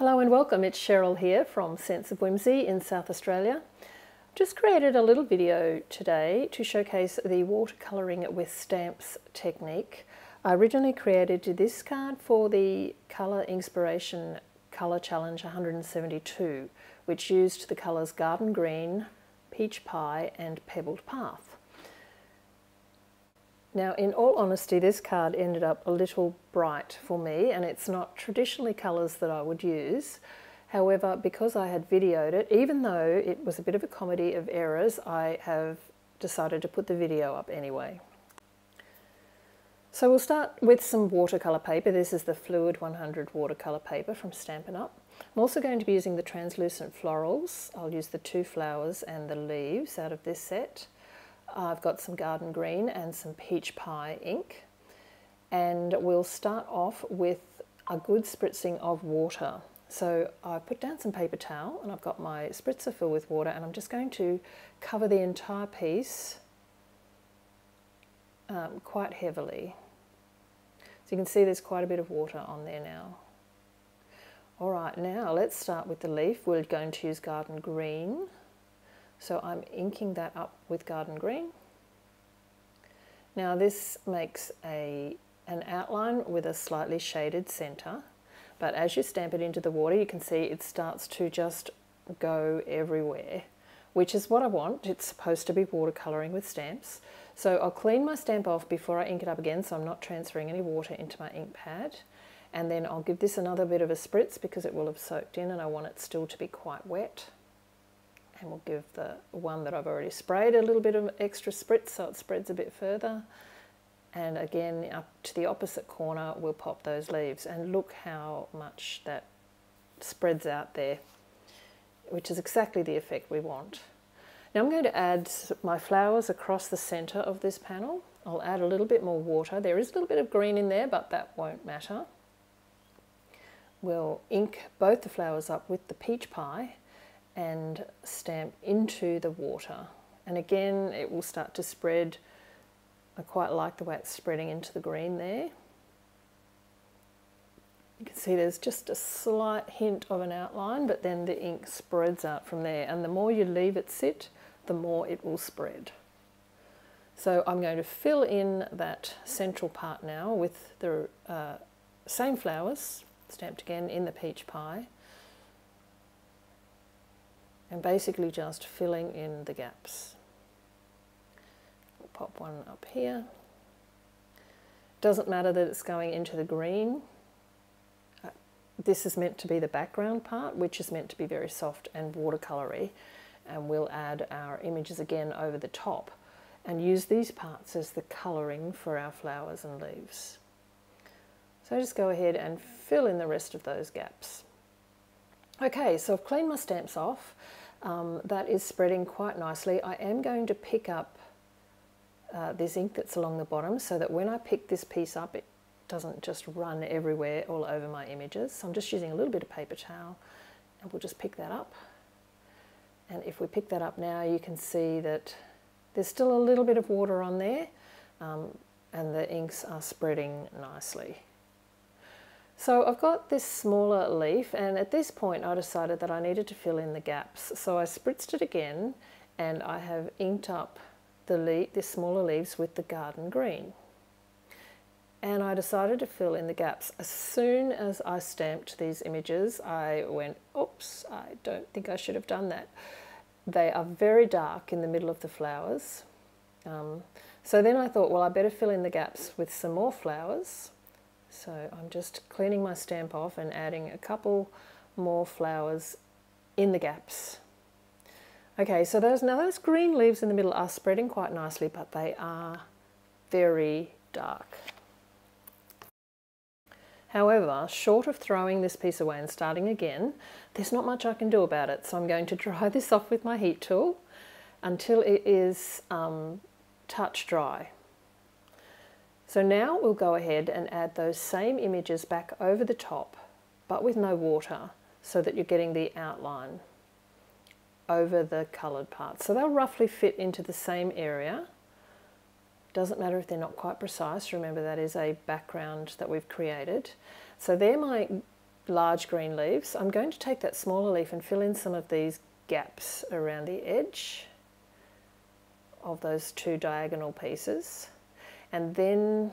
Hello and welcome, it's Cheryl here from Sense of Whimsy in South Australia. Just created a little video today to showcase the watercolouring with stamps technique. I originally created this card for the Colour INKspiration Colour Challenge 172, which used the colours Garden Green, Peach Pie and Pebbled Path. Now, in all honesty, this card ended up a little bright for me, and it's not traditionally colours that I would use. However, because I had videoed it, even though it was a bit of a comedy of errors, I have decided to put the video up anyway. So we'll start with some watercolour paper. This is the Fluid 100 watercolour paper from Stampin' Up. I'm also going to be using the Translucent Florals. I'll use the 2 flowers and the leaves out of this set. I've got some Garden Green and some Peach Pie ink, and we'll start off with a good spritzing of water. So I put down some paper towel and I've got my spritzer filled with water, and I'm just going to cover the entire piece quite heavily. So you can see there's quite a bit of water on there now. Alright, now let's start with the leaf. We're going to use Garden Green. So I'm inking that up with Garden Green. Now this makes an outline with a slightly shaded centre, but as you stamp it into the water, you can see it starts to just go everywhere, which is what I want. It's supposed to be watercolouring with stamps. So I'll clean my stamp off before I ink it up again, so I'm not transferring any water into my ink pad. And then I'll give this another bit of a spritz because it will have soaked in and I want it still to be quite wet. And we'll give the one that I've already sprayed a little bit of extra spritz so it spreads a bit further. And again, up to the opposite corner, we'll pop those leaves. And look how much that spreads out there, which is exactly the effect we want. Now I'm going to add my flowers across the centre of this panel. I'll add a little bit more water. There is a little bit of green in there, but that won't matter. We'll ink both the flowers up with the Peach Pie and stamp into the water, and again it will start to spread. I quite like the way it's spreading into the green there. You can see there's just a slight hint of an outline, but then the ink spreads out from there, and the more you leave it sit, the more it will spread. So I'm going to fill in that central part now with the same flowers stamped again in the Peach Pie, and basically just filling in the gaps. We'll pop one up here. Doesn't matter that it's going into the green. This is meant to be the background part, which is meant to be very soft and watercolory, and we'll add our images again over the top and use these parts as the colouring for our flowers and leaves. So just go ahead and fill in the rest of those gaps. Okay, so I've cleaned my stamps off. That is spreading quite nicely. I am going to pick up this ink that's along the bottom so that when I pick this piece up, it doesn't just run everywhere all over my images. So I'm just using a little bit of paper towel, and we'll just pick that up. And if we pick that up now, you can see that there's still a little bit of water on there, and the inks are spreading nicely. So I've got this smaller leaf, and at this point I decided that I needed to fill in the gaps. So I spritzed it again, and I have inked up the smaller leaves with the Garden Green. And I decided to fill in the gaps. As soon as I stamped these images, I went, oops, I don't think I should have done that. They are very dark in the middle of the flowers. So then I thought, well, I better fill in the gaps with some more flowers. So I'm just cleaning my stamp off and adding a couple more flowers in the gaps. Okay, so those green leaves in the middle are spreading quite nicely, but they are very dark. However, short of throwing this piece away and starting again, there's not much I can do about it. So I'm going to dry this off with my heat tool until it is touch dry. So now we'll go ahead and add those same images back over the top, but with no water, so that you're getting the outline over the coloured parts. So they'll roughly fit into the same area. Doesn't matter if they're not quite precise. Remember, that is a background that we've created. So they're my large green leaves, I'm going to take that smaller leaf and fill in some of these gaps around the edge of those two diagonal pieces. And then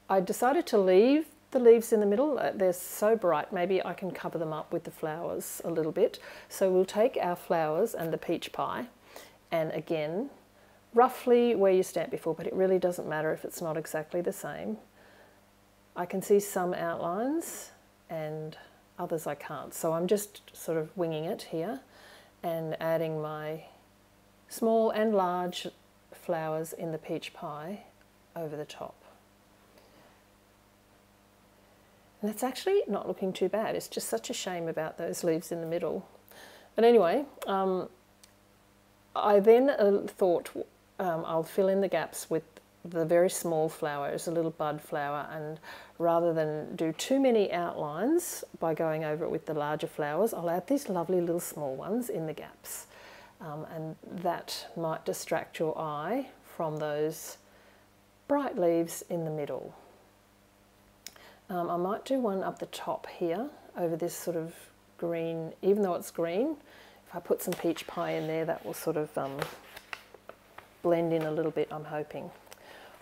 I decided to leave the leaves in the middle. They're so bright, maybe I can cover them up with the flowers a little bit. So we'll take our flowers and the peach pie, and again, roughly where you stamped before, but it really doesn't matter if it's not exactly the same. I can see some outlines and others I can't. So I'm just sort of winging it here and adding my small and large flowers in the peach pie over the top. And it's actually not looking too bad. It's just such a shame about those leaves in the middle. But anyway, I then thought I'll fill in the gaps with the very small flowers, a little bud flower, and rather than do too many outlines by going over it with the larger flowers, I'll add these lovely little small ones in the gaps. And that might distract your eye from those bright leaves in the middle. I might do one up the top here over this sort of green, even though it's green, if I put some peach pie in there, that will sort of blend in a little bit, I'm hoping.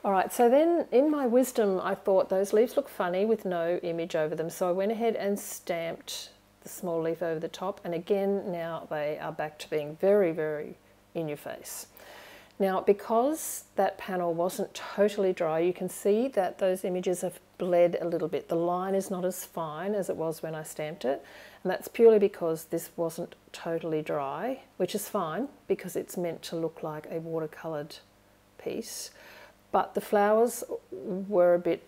All right, so then in my wisdom, I thought those leaves look funny with no image over them. So I went ahead and stamped the small leaf over the top. And again, now they are back to being very, very in your face. Now, because that panel wasn't totally dry, you can see that those images have bled a little bit. The line is not as fine as it was when I stamped it, and that's purely because this wasn't totally dry, which is fine because it's meant to look like a watercoloured piece. But the flowers were a bit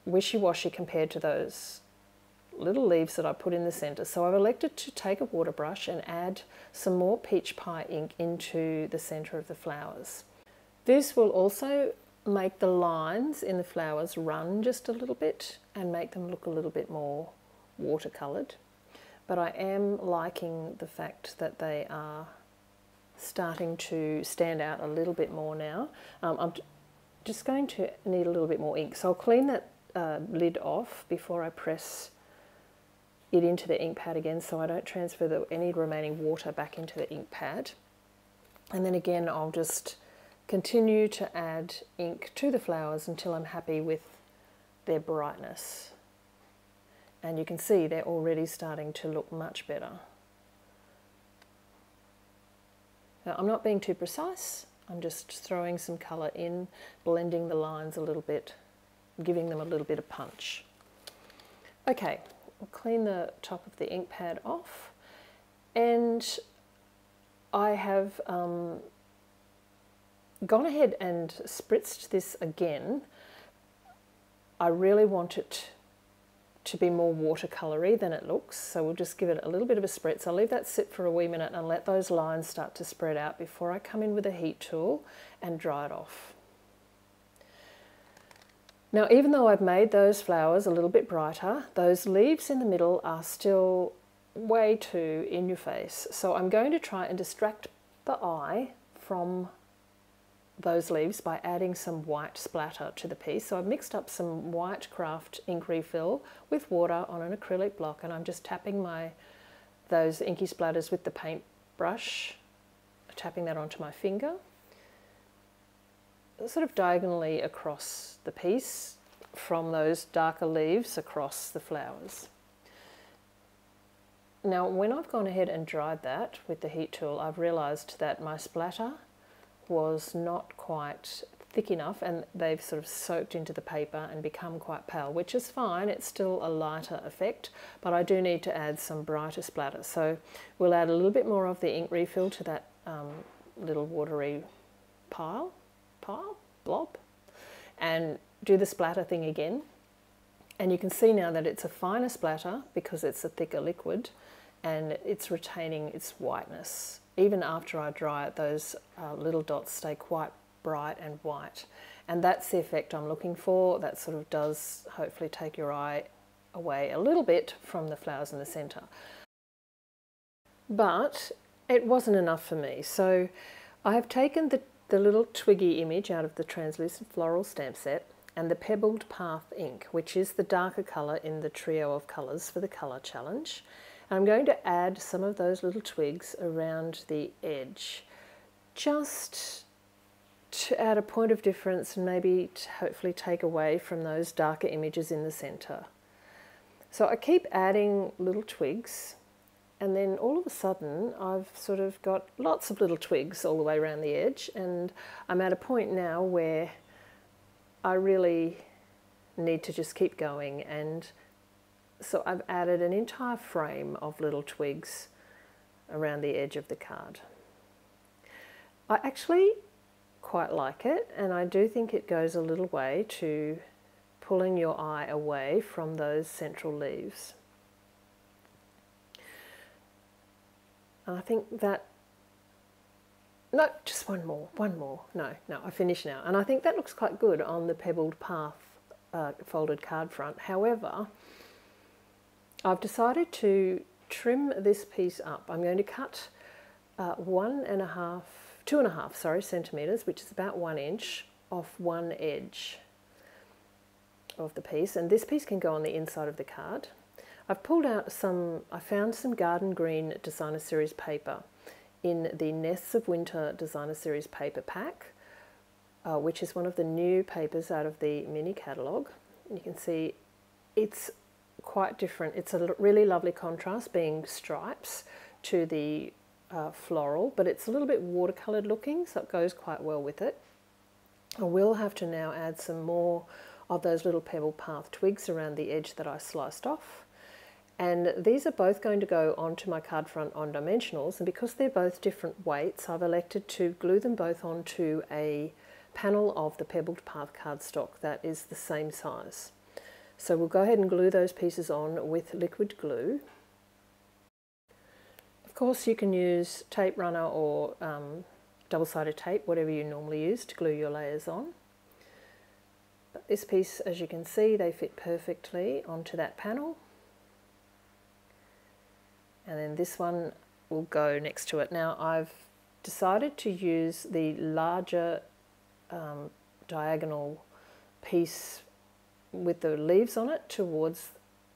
wishy-washy compared to those little leaves that I put in the centre. So I've elected to take a water brush and add some more peach pie ink into the centre of the flowers. This will also make the lines in the flowers run just a little bit and make them look a little bit more watercoloured. But I am liking the fact that they are starting to stand out a little bit more now. I'm just going to need a little bit more ink. So I'll clean that lid off before I press it into the ink pad again, so I don't transfer any remaining water back into the ink pad. And then again, I'll just continue to add ink to the flowers until I'm happy with their brightness. And you can see they're already starting to look much better. Now, I'm not being too precise, I'm just throwing some colour in, blending the lines a little bit, giving them a little bit of punch. Okay. I'll clean the top of the ink pad off, and I have gone ahead and spritzed this again. I really want it to be more watercolory than it looks, so we'll just give it a little bit of a spritz. I'll leave that sit for a wee minute and let those lines start to spread out before I come in with a heat tool and dry it off. Now, even though I've made those flowers a little bit brighter, those leaves in the middle are still way too in your face. So I'm going to try and distract the eye from those leaves by adding some white splatter to the piece. So I've mixed up some white craft ink refill with water on an acrylic block, and I'm just tapping those inky splatters with the paintbrush, tapping that onto my finger, sort of diagonally across the piece from those darker leaves across the flowers. Now, when I've gone ahead and dried that with the heat tool, I've realised that my splatter was not quite thick enough, and they've sort of soaked into the paper and become quite pale, which is fine. It's still a lighter effect, but I do need to add some brighter splatter. So we'll add a little bit more of the ink refill to that little watery blob, and do the splatter thing again. And you can see now that it's a finer splatter because it's a thicker liquid and it's retaining its whiteness. Even after I dry it, those little dots stay quite bright and white. And that's the effect I'm looking for. That sort of does hopefully take your eye away a little bit from the flowers in the centre. But it wasn't enough for me. So I have taken the little twiggy image out of the Translucent Floral Stamp set, and the Pebbled Path ink, which is the darker colour in the trio of colours for the colour challenge. And I'm going to add some of those little twigs around the edge, just to add a point of difference and maybe to hopefully take away from those darker images in the centre. So I keep adding little twigs, and then all of a sudden I've sort of got lots of little twigs all the way around the edge, and I'm at a point now where I really need to just keep going, and so I've added an entire frame of little twigs around the edge of the card. I actually quite like it, and I do think it goes a little way to pulling your eye away from those central leaves. And I think that, no, just one more, no, I finish now. And I think that looks quite good on the Pebbled Path folded card front. However, I've decided to trim this piece up. I'm going to cut 2.5 centimetres, which is about 1 inch, off one edge of the piece, and this piece can go on the inside of the card. I've pulled out I found some Garden Green Designer Series paper in the Nests of Winter Designer Series paper pack, which is one of the new papers out of the mini catalogue. You can see it's quite different. It's a really lovely contrast, being stripes to the floral, but it's a little bit watercoloured looking, so it goes quite well with it. I will have to now add some more of those little Pebbled Path twigs around the edge that I sliced off. And these are both going to go onto my card front on dimensionals, and because they're both different weights, I've elected to glue them both onto a panel of the Pebbled Path cardstock that is the same size. So we'll go ahead and glue those pieces on with liquid glue. Of course, you can use tape runner or double-sided tape, whatever you normally use to glue your layers on. But this piece, as you can see, they fit perfectly onto that panel. And then this one will go next to it. Now I've decided to use the larger diagonal piece with the leaves on it towards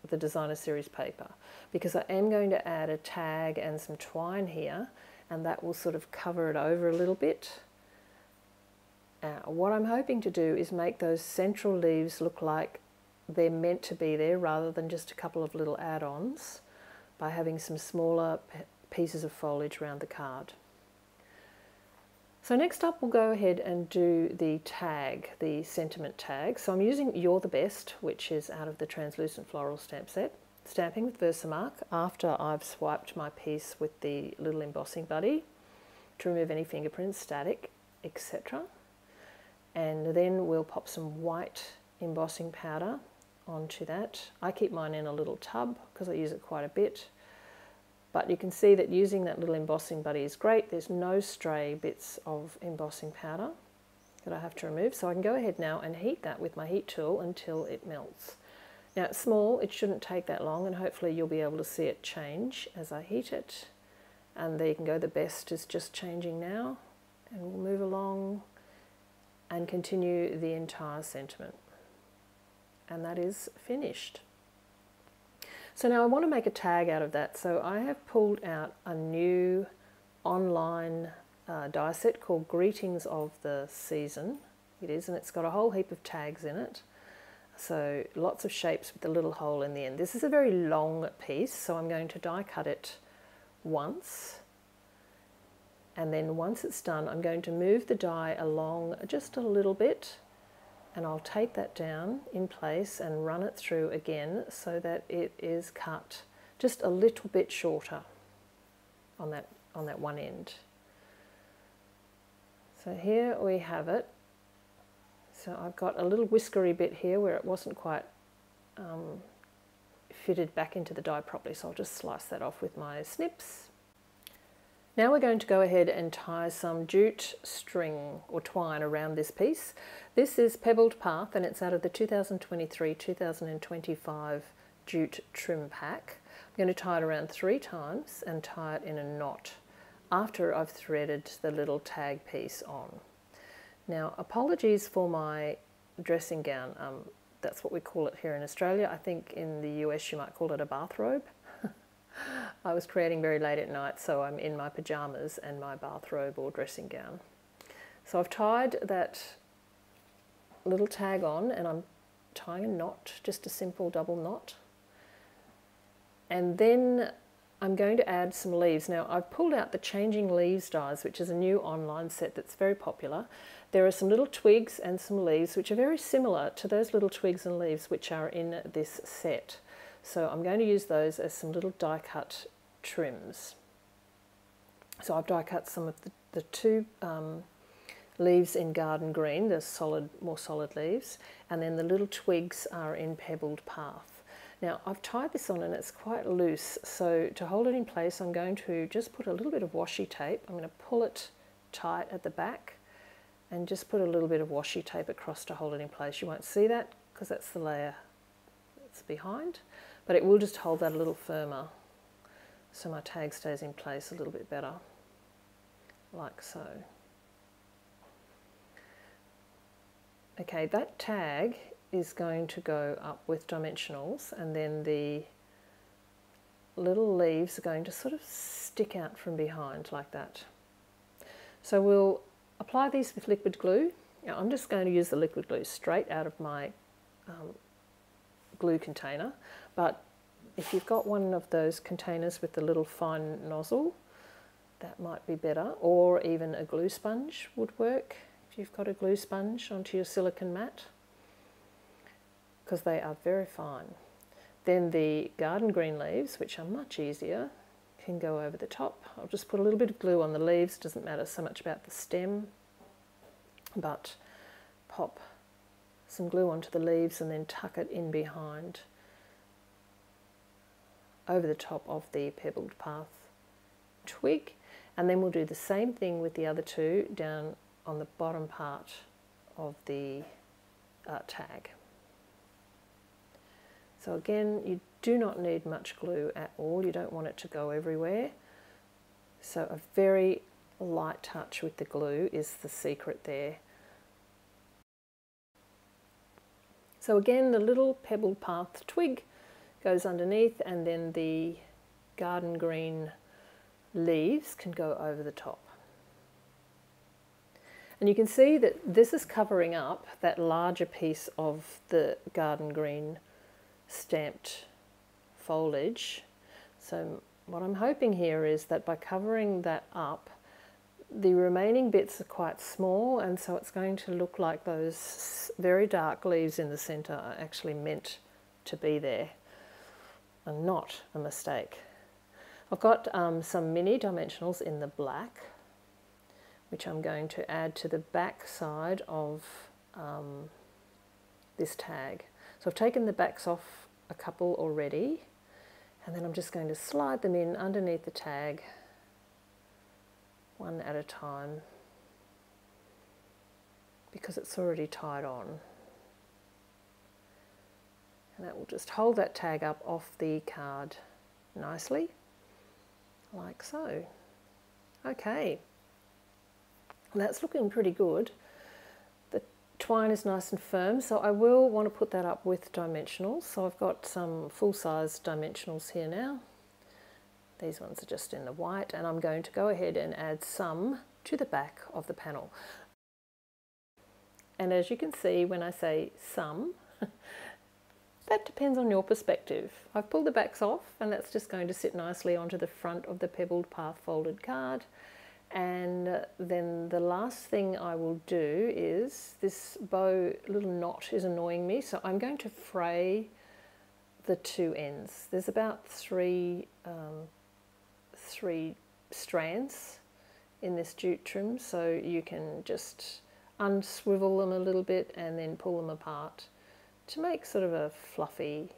the Designer Series paper, because I am going to add a tag and some twine here, and that will sort of cover it over a little bit. What I'm hoping to do is make those central leaves look like they're meant to be there rather than just a couple of little add-ons, by having some smaller pieces of foliage around the card. So next up we'll go ahead and do the tag, the sentiment tag. So I'm using You're the Best, which is out of the Translucent Floral Stamp set, stamping with Versamark after I've swiped my piece with the little embossing buddy to remove any fingerprints, static, etc. And then we'll pop some white embossing powder onto that. I keep mine in a little tub because I use it quite a bit, but you can see that using that little embossing buddy is great. There's no stray bits of embossing powder that I have to remove, so I can go ahead now and heat that with my heat tool until it melts. Now it's small, it shouldn't take that long, and hopefully you'll be able to see it change as I heat it. And there you can go, the best is just changing now, and we'll move along and continue the entire sentiment. And that is finished. So now I want to make a tag out of that, so I have pulled out a new online die set called Greetings of the Season. It is, and it's got a whole heap of tags in it, so lots of shapes with a little hole in the end. This is a very long piece, so I'm going to die cut it once, and then once it's done I'm going to move the die along just a little bit, and I'll take that down in place and run it through again so that it is cut just a little bit shorter on that one end. So here we have it. So I've got a little whiskery bit here where it wasn't quite fitted back into the die properly, so I'll just slice that off with my snips. Now we're going to go ahead and tie some jute string or twine around this piece. This is Pebbled Path, and it's out of the 2023-2025 jute trim pack. I'm going to tie it around 3 times and tie it in a knot after I've threaded the little tag piece on. Now apologies for my dressing gown. That's what we call it here in Australia. I think in the US you might call it a bathrobe. I was creating very late at night, so I'm in my pyjamas and my bathrobe or dressing gown. So I've tied that little tag on, and I'm tying a knot, just a simple double knot. And then I'm going to add some leaves. Now I've pulled out the Changing Leaves dies, which is a new online set that's very popular. There are some little twigs and some leaves which are very similar to those little twigs and leaves which are in this set. So I'm going to use those as some little die cut trims. So I've die cut some of the two leaves in Garden Green, the more solid leaves, and then the little twigs are in Pebbled Path. Now I've tied this on and it's quite loose, so to hold it in place I'm going to just put a little bit of washi tape. I'm going to pull it tight at the back and just put a little bit of washi tape across to hold it in place. You won't see that because that's the layer that's behind, but it will just hold that a little firmer so my tag stays in place a little bit better, like so. Okay, that tag is going to go up with dimensionals, and then the little leaves are going to sort of stick out from behind like that. So we'll apply these with liquid glue. Now I'm just going to use the liquid glue straight out of my glue container, but if you've got one of those containers with the little fine nozzle, that might be better, or even a glue sponge would work if you've got a glue sponge onto your silicone mat, because they are very fine. Then the Garden Green leaves, which are much easier, can go over the top. I'll just put a little bit of glue on the leaves, doesn't matter so much about the stem, but pop some glue onto the leaves and then tuck it in behind over the top of the Pebbled Path twig, and then we'll do the same thing with the other two down on the bottom part of the tag. So again, you do not need much glue at all, you don't want it to go everywhere, so a very light touch with the glue is the secret there. So again, the little Pebbled Path twig goes underneath, and then the Garden Green leaves can go over the top. And you can see that this is covering up that larger piece of the Garden Green stamped foliage. So what I'm hoping here is that by covering that up, the remaining bits are quite small, and so it's going to look like those very dark leaves in the centre are actually meant to be there and not a mistake. I've got some mini dimensionals in the black, which I'm going to add to the back side of this tag. So I've taken the backs off a couple already, and then I'm just going to slide them in underneath the tag one at a time because it's already tied on. And that will just hold that tag up off the card nicely, like so. Okay, that's looking pretty good. The twine is nice and firm, so I will want to put that up with dimensionals. So I've got some full-size dimensionals here now. These ones are just in the white, and I'm going to go ahead and add some to the back of the panel. And as you can see, when I say some, that depends on your perspective. I've pulled the backs off, and that's just going to sit nicely onto the front of the Pebbled Path folded card. And then the last thing I will do is, this bow little knot is annoying me, so I'm going to fray the two ends. There's about three strands in this jute trim, so you can just unswivel them a little bit and then pull them apart to make sort of a fluffy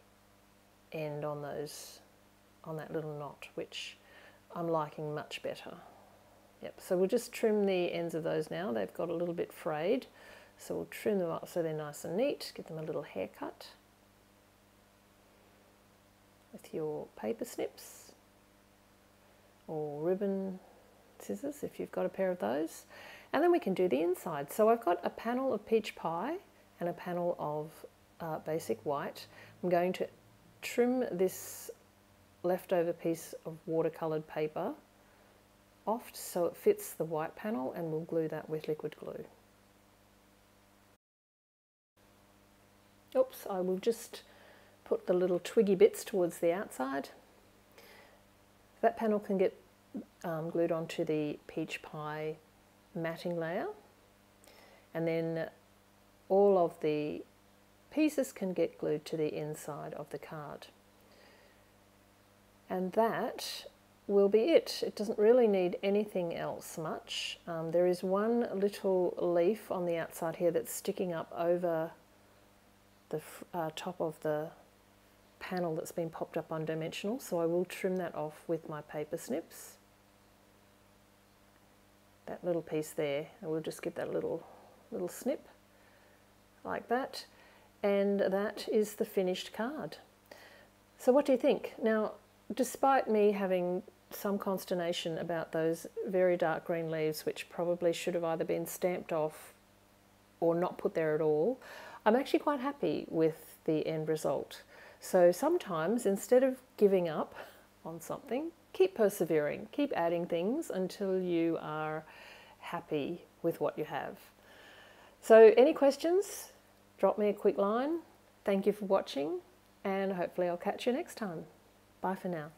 end on that little knot, which I'm liking much better. Yep, so we'll just trim the ends of those now. They've got a little bit frayed, so we'll trim them up so they're nice and neat. Give them a little haircut with your paper snips or ribbon scissors if you've got a pair of those. And then we can do the inside. So I've got a panel of peach pie, and a panel of basic white. I'm going to trim this leftover piece of watercoloured paper off so it fits the white panel, and we'll glue that with liquid glue. Oops, I will just put the little twiggy bits towards the outside. That panel can get glued onto the peach pie matting layer, and then all of the pieces can get glued to the inside of the card. And that will be it. It doesn't really need anything else much. There is one little leaf on the outside here that's sticking up over the top of the panel that's been popped up on dimensional, so I will trim that off with my paper snips. That little piece there, and we'll just give that a little snip like that, and that is the finished card. So what do you think? Now, despite me having some consternation about those very dark green leaves, which probably should have either been stamped off or not put there at all, I'm actually quite happy with the end result. So sometimes, instead of giving up on something, keep persevering, keep adding things until you are happy with what you have. So any questions, drop me a quick line. Thank you for watching, and hopefully I'll catch you next time. Bye for now.